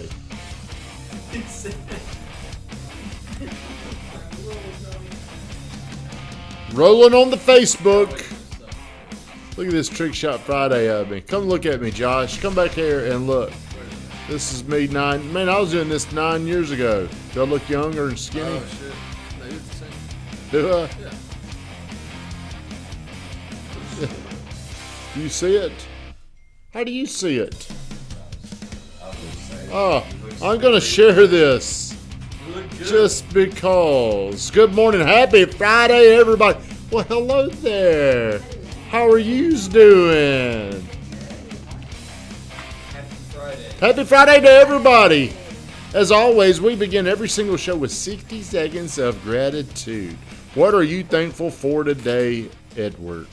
say? Rolling on the Facebook. Look at this Trick Shot Friday of me. Come look at me, Josh. Come back here and look. This is me Man, I was doing this 9 years ago. Do I look younger and skinny? Oh, shit. No, you're the same. Do I? Yeah. Do you see it? How do you see it? Oh, I'm going to share this. Just because. Good morning. Happy Friday, everybody. Well, hello there. How are yous doing? Happy Friday. Happy Friday to everybody. As always, we begin every single show with 60 seconds of gratitude. What are you thankful for today, Edward?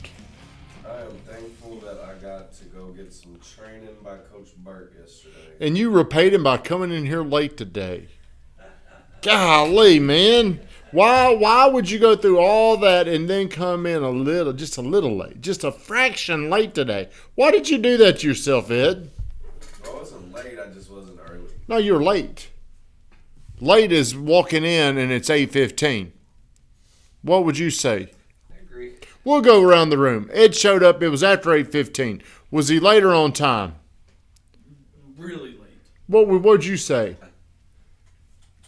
I am thankful that I got to go get some training by Coach Burt yesterday. And you repaid him by coming in here late today. Golly, man. Why would you go through all that and then come in just a little late, just a fraction late today? Why did you do that to yourself, Ed? I wasn't late, I just wasn't early. No, you're late. Late is walking in and it's 8:15. What would you say? I agree. We'll go around the room. Ed showed up. It was after 8:15. Was he later on time? Really late. What would you say?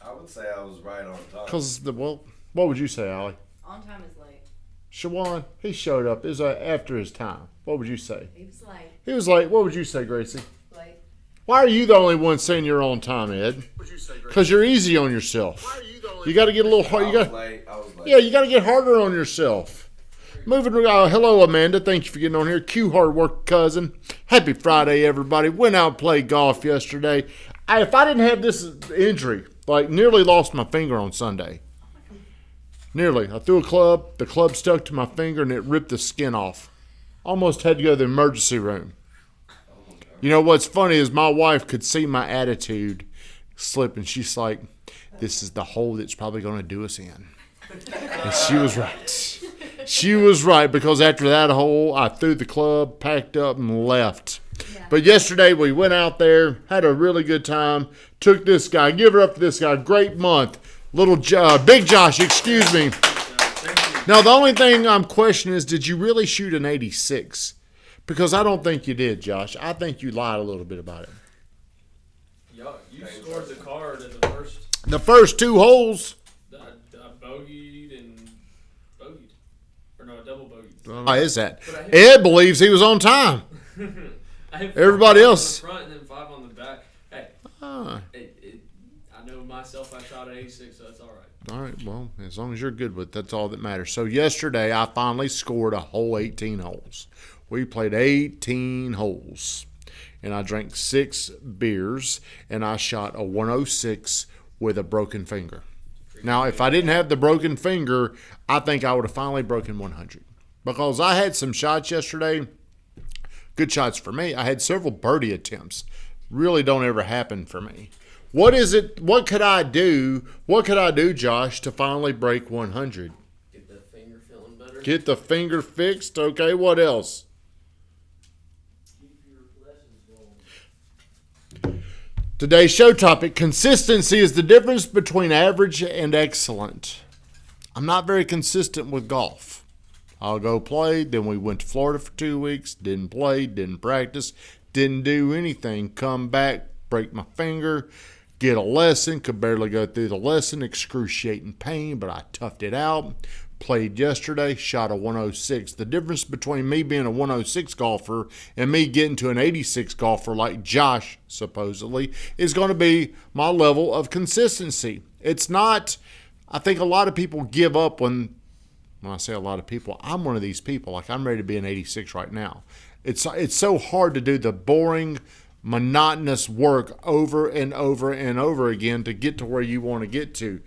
I would say I was right on time. What would you say, Allie? On time is late. Shawan, he showed up. It was after his time. What would you say? He was late. He was late. What would you say, Gracie? Late. Why are you the only one saying you're on time, Ed? Because you're easy on yourself. You got to get a little hard. I was late. Yeah, you got to get harder on yourself. Hello, Amanda. Thank you for getting on here. Q Hard Work Cousin. Happy Friday, everybody. Went out and played golf yesterday. If I didn't have this injury, nearly lost my finger on Sunday. Nearly. I threw a club. The club stuck to my finger, and it ripped the skin off. Almost had to go to the emergency room. You know what's funny is my wife could see my attitude slip, and she's like, this is the hole that's probably going to do us in. And she was right. She was right, because after that hole, I threw the club, packed up, and left. Yeah. But yesterday, we went out there, had a really good time, took this guy, give it up to this guy, great month. Big Josh, excuse me. Now, the only thing I'm questioning is, did you really shoot an 86? Because I don't think you did, Josh. I think you lied a little bit about it. Yo, you scored the card in the first two holes. I bogeyed and bogeyed. Or no, double bogeyed. Why is that? Ed believes he was on time. Everybody else. On the front and then 5 on the back. Hey, I know myself, I shot an 86, so that's all right. All right, well, as long as you're good with it, that's all that matters. So yesterday, I finally scored a whole 18 holes. We played 18 holes, and I drank 6 beers, and I shot a 106 with a broken finger. Now, if I didn't have the broken finger, I think I would have finally broken 100. Because I had some shots yesterday, good shots for me. I had several birdie attempts. Really don't ever happen for me. What is it? What could I do? What could I do, Josh, to finally break 100? Get the finger feeling better. Get the finger fixed. Okay, what else? Keep your lessons going. Today's show topic, consistency is the difference between average and excellent. I'm not very consistent with golf. I'll go play, then we went to Florida for 2 weeks, didn't play, didn't practice, didn't do anything, come back, break my finger, get a lesson, could barely go through the lesson, excruciating pain, but I toughed it out. Played yesterday, shot a 106. The difference between me being a 106 golfer and me getting to an 86 golfer like Josh, supposedly, is going to be my level of consistency. It's not, I think a lot of people give up when I say a lot of people, I'm one of these people. Like, I'm ready to be an 86 right now. It's so hard to do the boring, monotonous work over and over and over again to get to where you want to get to.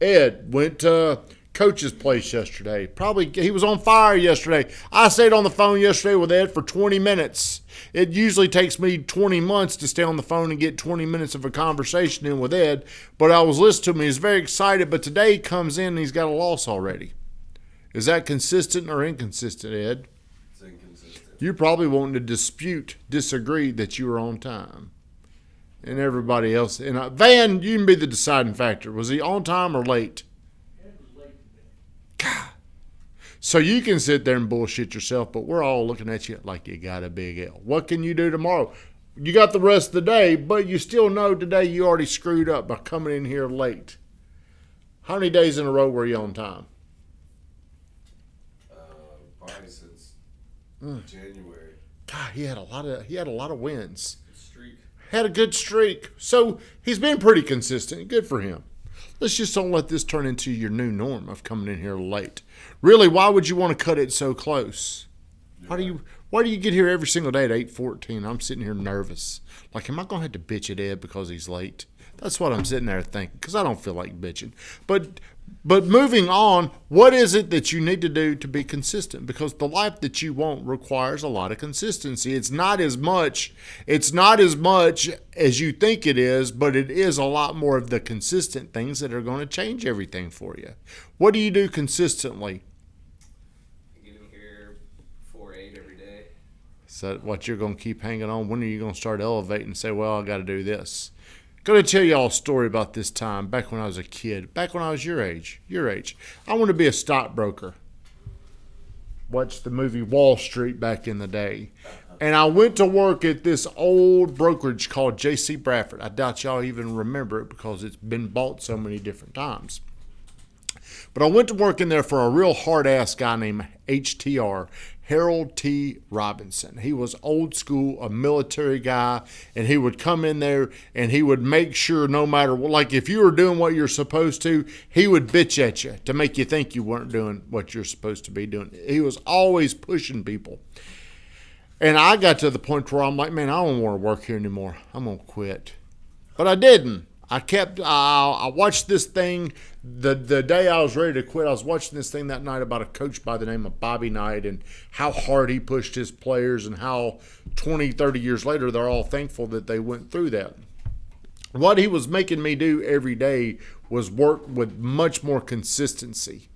Ed went to Coach's place yesterday. He was on fire yesterday. I stayed on the phone yesterday with Ed for 20 minutes. It usually takes me 20 months to stay on the phone and get 20 minutes of a conversation in with Ed, but I was listening to him. He's very excited, but today he comes in and he's got a loss already. Is that consistent or inconsistent, Ed? It's inconsistent. You probably wanting to disagree that you were on time. And everybody else. And Van, you can be the deciding factor. Was he on time or late? God. So you can sit there and bullshit yourself, but we're all looking at you like you got a big L. What can you do tomorrow? You got the rest of the day, but you still know today you already screwed up by coming in here late. How many days in a row were you on time? Probably since January. God, he had a lot of wins. Streak. Had a good streak. So he's been pretty consistent. Good for him. Let's just don't let this turn into your new norm of coming in here late. Really, why would you want to cut it so close? Why do you get here every single day at 8:14? I'm sitting here nervous. Like, am I going to have to bitch at Ed because he's late? That's what I'm sitting there thinking, because I don't feel like bitching. But moving on, what is it that you need to do to be consistent? Because the life that you want requires a lot of consistency. It's not as much as you think it is, but it is a lot more of the consistent things that are going to change everything for you. What do you do consistently? Get in here 4-8 every day. Is that what you're going to keep hanging on? When are you going to start elevating and say, well, I got to do this? Going to tell y'all a story about this time back when I was a kid, back when I was your age. I wanted to be a stockbroker. Watched the movie Wall Street back in the day. And I went to work at this old brokerage called J.C. Bradford. I doubt y'all even remember it because it's been bought so many different times. But I went to work in there for a real hard-ass guy named HTR, Harold T. Robinson. He was old school, a military guy, and he would come in there and he would make sure no matter what, like if you were doing what you're supposed to, he would bitch at you to make you think you weren't doing what you're supposed to be doing. He was always pushing people. And I got to the point where I'm like, man, I don't want to work here anymore. I'm going to quit. But I didn't. I watched this thing the day I was ready to quit. I was watching this thing that night about a coach by the name of Bobby Knight and how hard he pushed his players and how 20, 30 years later they're all thankful that they went through that. What he was making me do every day was work with much more consistency.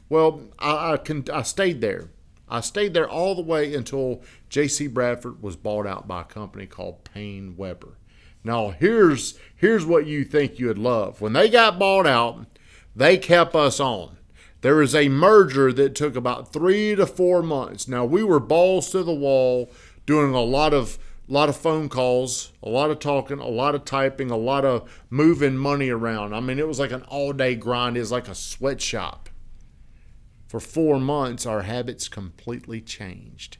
Well, I stayed there. I stayed there all the way until J.C. Bradford was bought out by a company called Payne Weber. Now, here's what you think you'd love. When they got bought out, they kept us on. There was a merger that took about 3 to 4 months. Now, we were balls to the wall, doing a lot of phone calls, a lot of talking, a lot of typing, a lot of moving money around. I mean, it was like an all-day grind. It was like a sweatshop. For 4 months, our habits completely changed.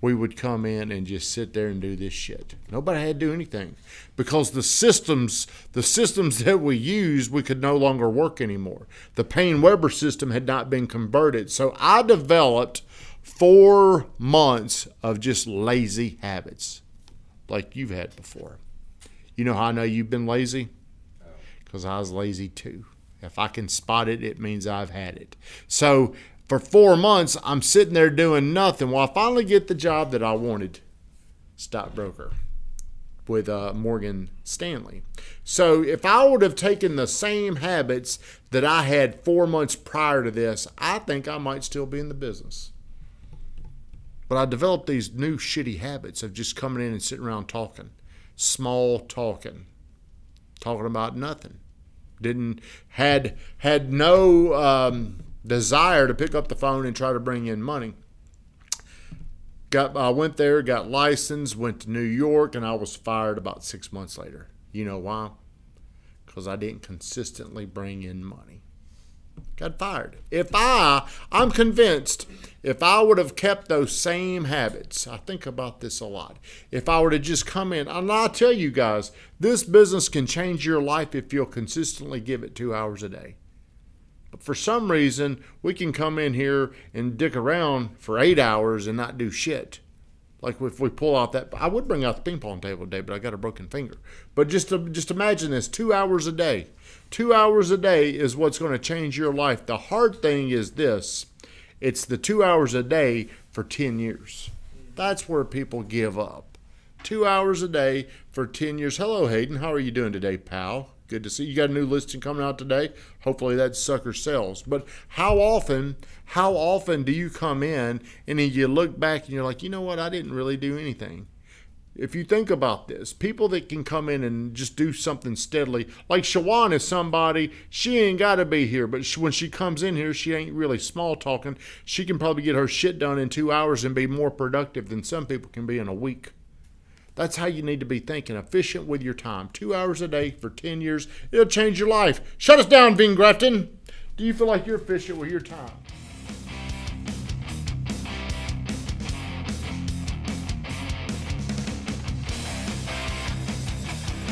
We would come in and just sit there and do this shit. Nobody had to do anything because the systems that we used, we could no longer work anymore. The Payne Weber system had not been converted. So I developed 4 months of just lazy habits like you've had before. You know how I know you've been lazy? Because I was lazy too. If I can spot it, it means I've had it. So for 4 months, I'm sitting there doing nothing. Well, I finally get the job that I wanted, stockbroker, with Morgan Stanley. So if I would have taken the same habits that I had 4 months prior to this, I think I might still be in the business. But I developed these new shitty habits of just coming in and sitting around talking, small talking about nothing. Had no desire to pick up the phone and try to bring in money. I went there, got licensed, went to New York, and I was fired about 6 months later. You know why? Because I didn't consistently bring in money. Got fired. I'm convinced, if I would have kept those same habits, I think about this a lot. If I were to just come in, and I'll tell you guys, this business can change your life if you'll consistently give it 2 hours a day. But for some reason, we can come in here and dick around for 8 hours and not do shit. Like if we pull out that, I would bring out the ping pong table today, but I got a broken finger. But just imagine this, 2 hours a day. 2 hours a day is what's going to change your life. The hard thing is this. It's the 2 hours a day for 10 years. That's where people give up. 2 hours a day for 10 years. Hello, Hayden. How are you doing today, pal? Good to see you. Got a new listing coming out today. Hopefully that sucker sells. But how often do you come in and then you look back and you're like, you know what? I didn't really do anything. If you think about this, people that can come in and just do something steadily, like Shawan is somebody, she ain't got to be here, but when she comes in here, she ain't really small talking. She can probably get her shit done in 2 hours and be more productive than some people can be in a week. That's how you need to be thinking, efficient with your time. 2 hours a day for 10 years, it'll change your life. Shut us down, Veen Grafton. Do you feel like you're efficient with your time?